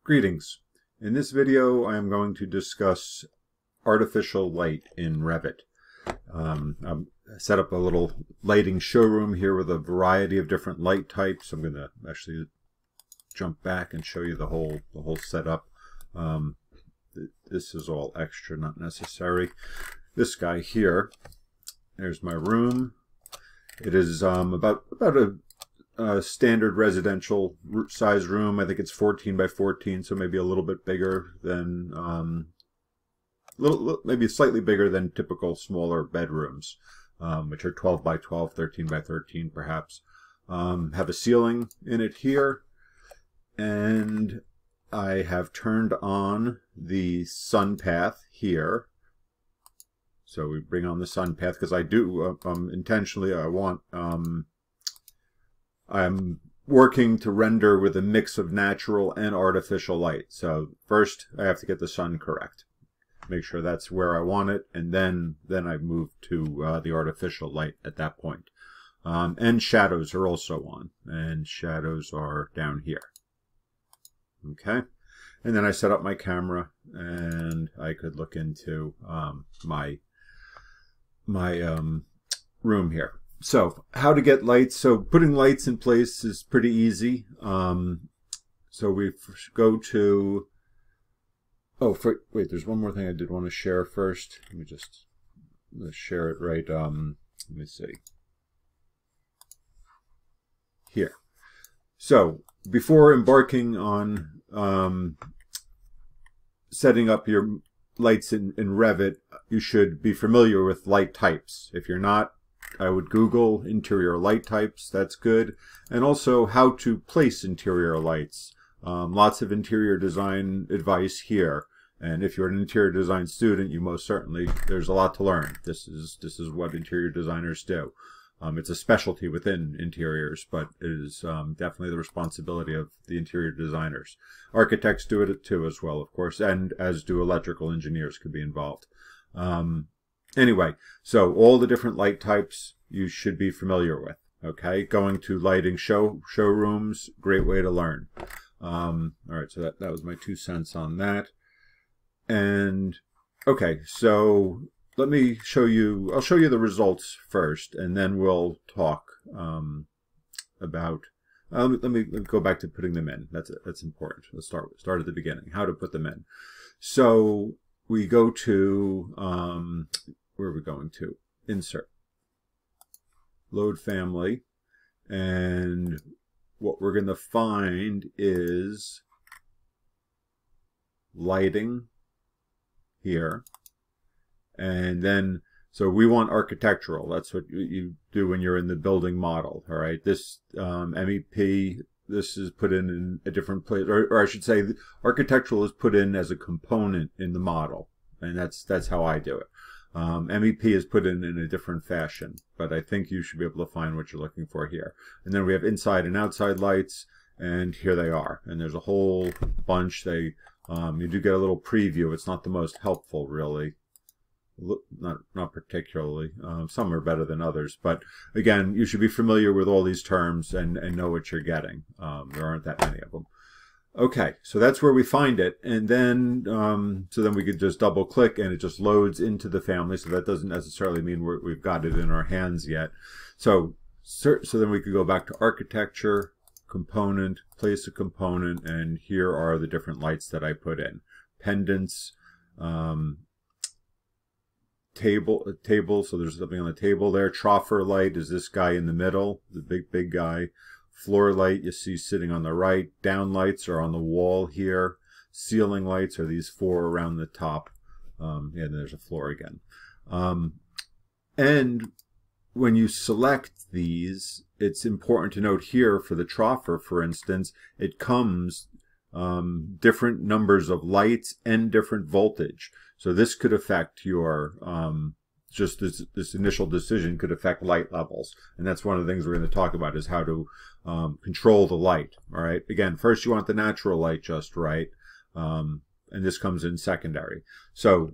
Greetings. In this video I am going to discuss artificial light in Revit. I've set up a little lighting showroom here with a variety of different light types. I'm going to actually jump back and show you the whole setup. This is all extra, not necessary. This guy here, there's my room. It is about a standard residential size room. I think it's 14 by 14, so maybe a little bit bigger than, maybe slightly bigger than typical smaller bedrooms, which are 12 by 12, 13 by 13 perhaps. Have a ceiling in it here, and I have turned on the sun path here. So we bring on the sun path because I do intentionally, I'm working to render with a mix of natural and artificial light. So first I have to get the sun correct, make sure that's where I want it, and then I move to the artificial light at that point. And shadows are also on, and shadows are down here. Okay, and then I set up my camera, and I could look into my room here. So how to get lights. So putting lights in place is pretty easy. So we go to, wait, there's one more thing I did want to share first. Let's share it right. Let me see. Here. So before embarking on setting up your lights in Revit, you should be familiar with light types. If you're not, I would Google interior light types. That's good. And also how to place interior lights. Lots of interior design advice here. And if you're an interior design student, you most certainly, there's a lot to learn. This is what interior designers do. It's a specialty within interiors, but it is definitely the responsibility of the interior designers. Architects do it too as well, of course, and as do electrical engineers could be involved. Anyway, so all the different light types you should be familiar with. Okay, going to lighting showrooms, great way to learn. All right, so that was my 2 cents on that. And okay, so let me show you. I'll show you the results first, and then we'll talk about. Let me go back to putting them in. That's important. Let's start at the beginning. How to put them in. So we go to where are we going to? Insert, load family, and what we're going to find is lighting here. And then, so we want architectural. That's what you do when you're in the building model. All right. This MEP, this is put in a different place, or I should say, architectural is put in as a component in the model, and that's how I do it. MEP is put in a different fashion, but I think you should be able to find what you're looking for here. And then we have inside and outside lights, and here they are. And there's a whole bunch. You do get a little preview. It's not the most helpful, really. Not particularly. Some are better than others, but again, you should be familiar with all these terms and know what you're getting. There aren't that many of them. Okay, so that's where we find it, and then so then we could just double click and it just loads into the family. So that doesn't necessarily mean we've got it in our hands yet. So then we could go back to architecture, component, place a component, and here are the different lights that I put in. Pendants, table, so there's something on the table there. Troffer light is this guy in the middle, the big guy. Floor light you see sitting on the right. Down lights are on the wall here. Ceiling lights are these 4 around the top. And there's a floor again. And when you select these, it's important to note here for the Troffer, for instance, it comes different numbers of lights and different voltage. So this could affect your, just this initial decision could affect light levels. And that's one of the things we're going to talk about, is how to control the light. All right. Again, first you want the natural light just right. And this comes in secondary. So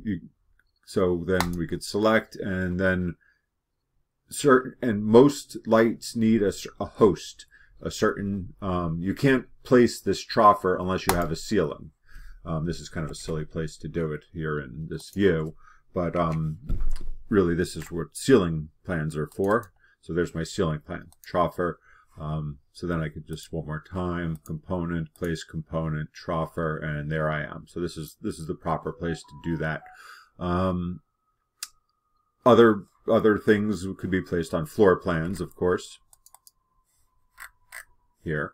then we could select, and then most lights need a host. a certain, you can't place this troffer unless you have a ceiling. This is kind of a silly place to do it here in this view, but really this is what ceiling plans are for. So there's my ceiling plan, troffer. So then I could just one more time, component, place component, troffer, and there I am. So this is the proper place to do that. Other things could be placed on floor plans, of course. Here,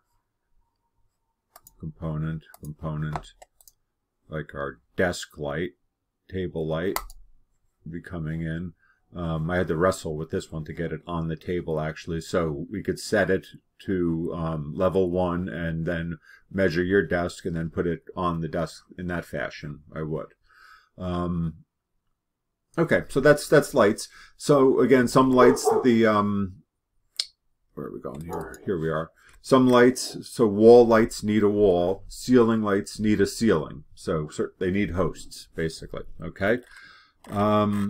component, like our desk light, table light, be coming in. I had to wrestle with this one to get it on the table, actually, so we could set it to level 1 and then measure your desk and then put it on the desk in that fashion. I would. Okay, so that's lights. So again, some lights, where are we going here? Here we are. Some lights, so wall lights need a wall, ceiling lights need a ceiling. So they need hosts, basically, okay? I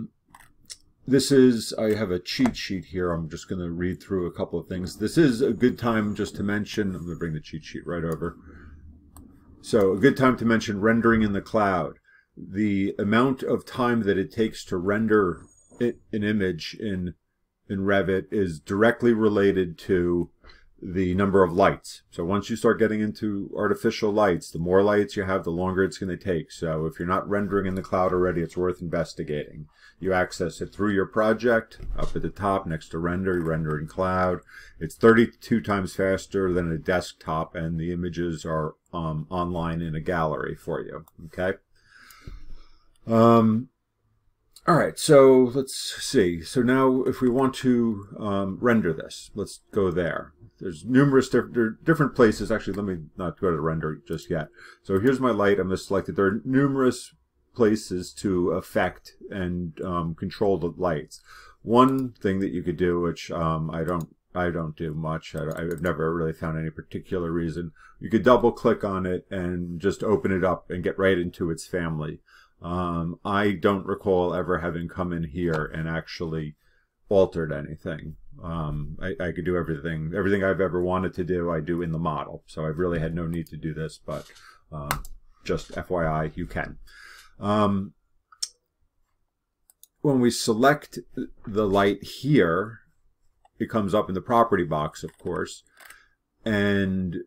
have a cheat sheet here. I'm just going to read through a couple of things. This is a good time just to mention, I'm going to bring the cheat sheet right over. So a good time to mention rendering in the cloud. The amount of time that it takes to render an image in Revit is directly related to the number of lights. So once you start getting into artificial lights, the more lights you have, the longer it's going to take. So if you're not rendering in the cloud already, it's worth investigating. You access it through your project, up at the top next to render, you render in cloud. It's 32 times faster than a desktop, and the images are online in a gallery for you. Okay. All right, so let's see. So now if we want to render this, let's go there. There's numerous different places. Actually, let me not go to render just yet. So here's my light. I'm going to select it. There are numerous places to affect and control the lights. One thing that you could do, which I don't do much. I've never really found any particular reason. You could double click on it and just open it up and get right into its family. I don't recall ever having come in here and actually altered anything. I could do everything I've ever wanted to do, I do in the model. So I've really had no need to do this, but just FYI, you can. When we select the light here, it comes up in the property box, of course, and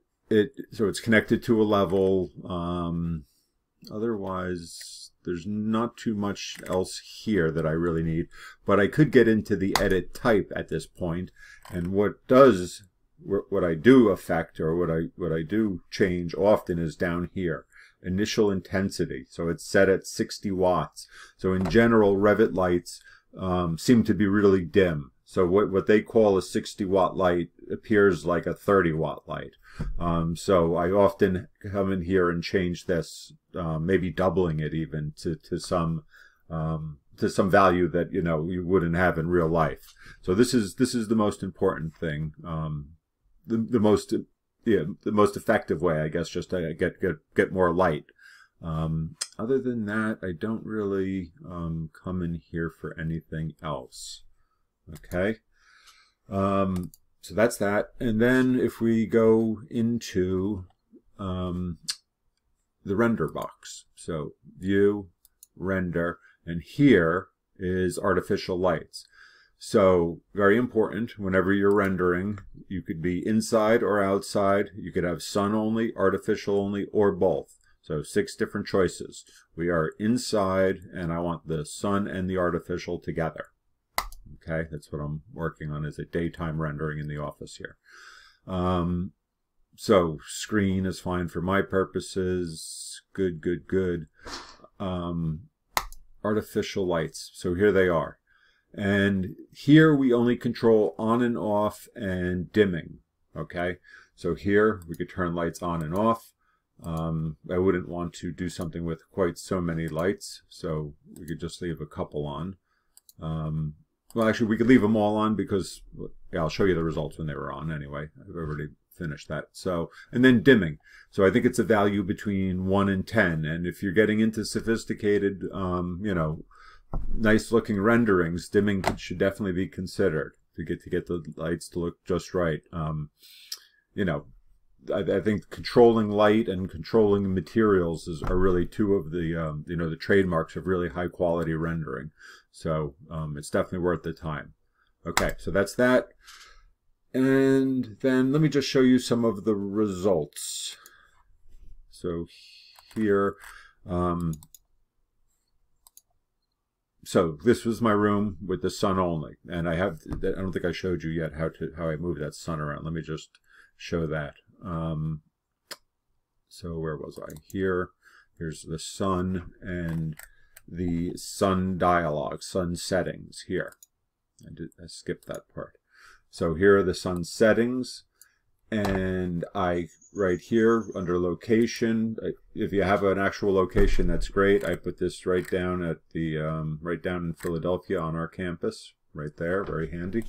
so it's connected to a level. Otherwise, there's not too much else here that I really need, but I could get into the edit type at this point, and what I do affect, or what I do change often, is down here, initial intensity. So it's set at 60 watts. So in general, Revit lights seem to be really dim. So what they call a 60-watt light appears like a 30-watt light. So I often come in here and change this, maybe doubling it even to some value that you wouldn't have in real life. So this is the most important thing, the most effective way, I guess, just to get more light. Other than that, I don't really come in here for anything else. Okay. So that's that. And then if we go into the render box, so view, render, and here is artificial lights. So very important, whenever you're rendering, you could be inside or outside. You could have sun only, artificial only, or both. So 6 different choices. We are inside, and I want the sun and the artificial together. Okay, that's what I'm working on, is a daytime rendering in the office here. So screen is fine for my purposes. Good, good, good. Artificial lights. So here they are. And here we only control on and off and dimming. Okay, so here we could turn lights on and off. I wouldn't want to do something with quite so many lights, so we could just leave a couple on. Well, actually, we could leave them all on because, yeah, I'll show you the results when they were on anyway. I've already finished that. So, and then dimming. So I think it's a value between 1 and 10. And if you're getting into sophisticated, nice looking renderings, dimming should definitely be considered to get the lights to look just right. you know, I think controlling light and controlling materials are really two of the, you know, the trademarks of really high quality rendering. So it's definitely worth the time. Okay, so that's that. And then let me just show you some of the results. So here, so this was my room with the sun only, and I don't think I showed you yet how I moved that sun around. Let me just show that. So where was I? Here, here's the sun and the sun dialog, sun settings here. I skipped that part. So here are the sun settings, and right here under location, if you have an actual location, that's great. I put this right down at the right down in Philadelphia on our campus, right there, very handy.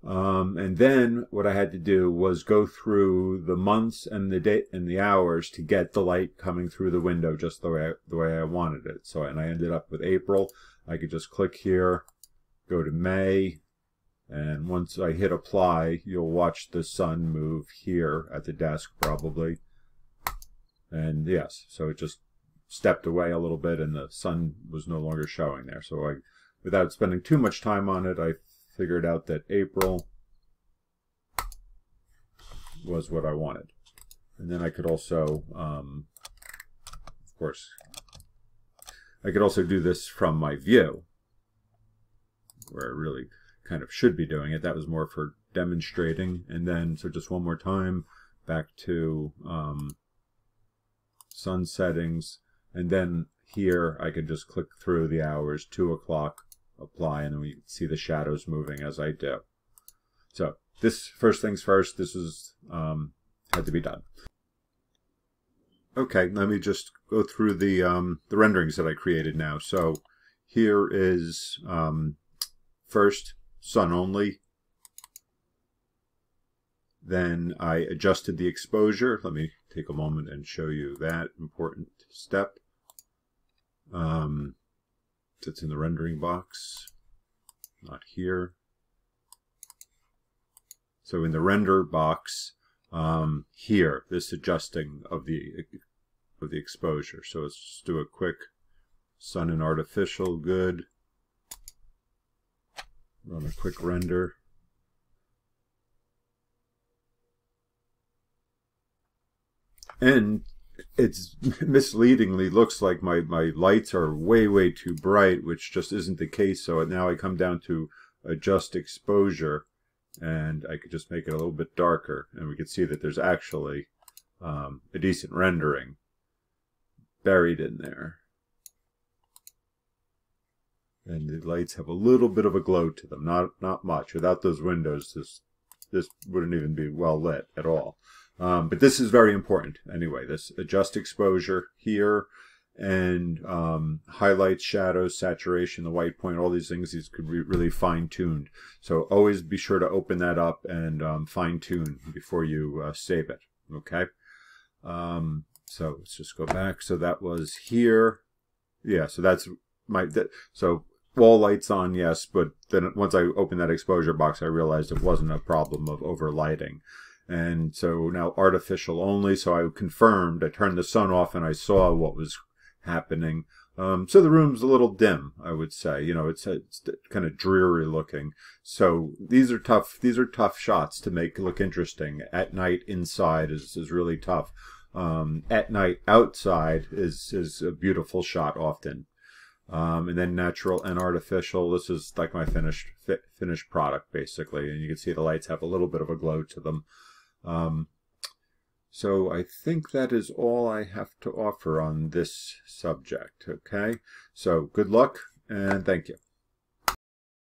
And then what I had to do was go through the months and the date and the hours to get the light coming through the window just the way I wanted it. So, and I ended up with April. I could just click here, go to May. And once I hit apply, you'll watch the sun move here at the desk probably. And yes, so it just stepped away a little bit and the sun was no longer showing there. So without spending too much time on it, I figured out that April was what I wanted. And then I could also, of course, I could also do this from my view, where I really kind of should be doing it. That was more for demonstrating. And then, so just one more time, back to sun settings. And then here I could just click through the hours, 2 o'clock, apply, and then we see the shadows moving as I do. So this, first things first, this was had to be done. Okay, let me just go through the renderings that I created now. So here is first sun only. Then I adjusted the exposure. Let me take a moment and show you that important step. It's in the rendering box, not here. So in the render box, here, this adjusting of the exposure. So let's just do a quick sun and artificial, good. Run a quick render. And it's misleadingly looks like my lights are way too bright, which just isn't the case. So now I come down to adjust exposure, and I could just make it a little bit darker, and we can see that there's actually a decent rendering buried in there. And the lights have a little bit of a glow to them, not much. Without those windows, this wouldn't even be well lit at all. But this is very important anyway. This adjust exposure here, and highlights, shadows, saturation, the white point, all these things, these could be really fine-tuned. So always be sure to open that up and fine-tune before you save it. Okay. So let's just go back. So that was here. Yeah. So that's so wall lights on, yes, but then once I opened that exposure box, I realized it wasn't a problem of overlighting. And so now artificial only, so I confirmed, I turned the sun off and I saw what was happening. So the room's a little dim, I would say. You know, it's kind of dreary looking. So these are tough shots to make look interesting. At night inside is really tough. At night outside is a beautiful shot often. And then natural and artificial. This is like my finished product, basically. And you can see the lights have a little bit of a glow to them. So I think that is all I have to offer on this subject. Okay. So good luck and thank you.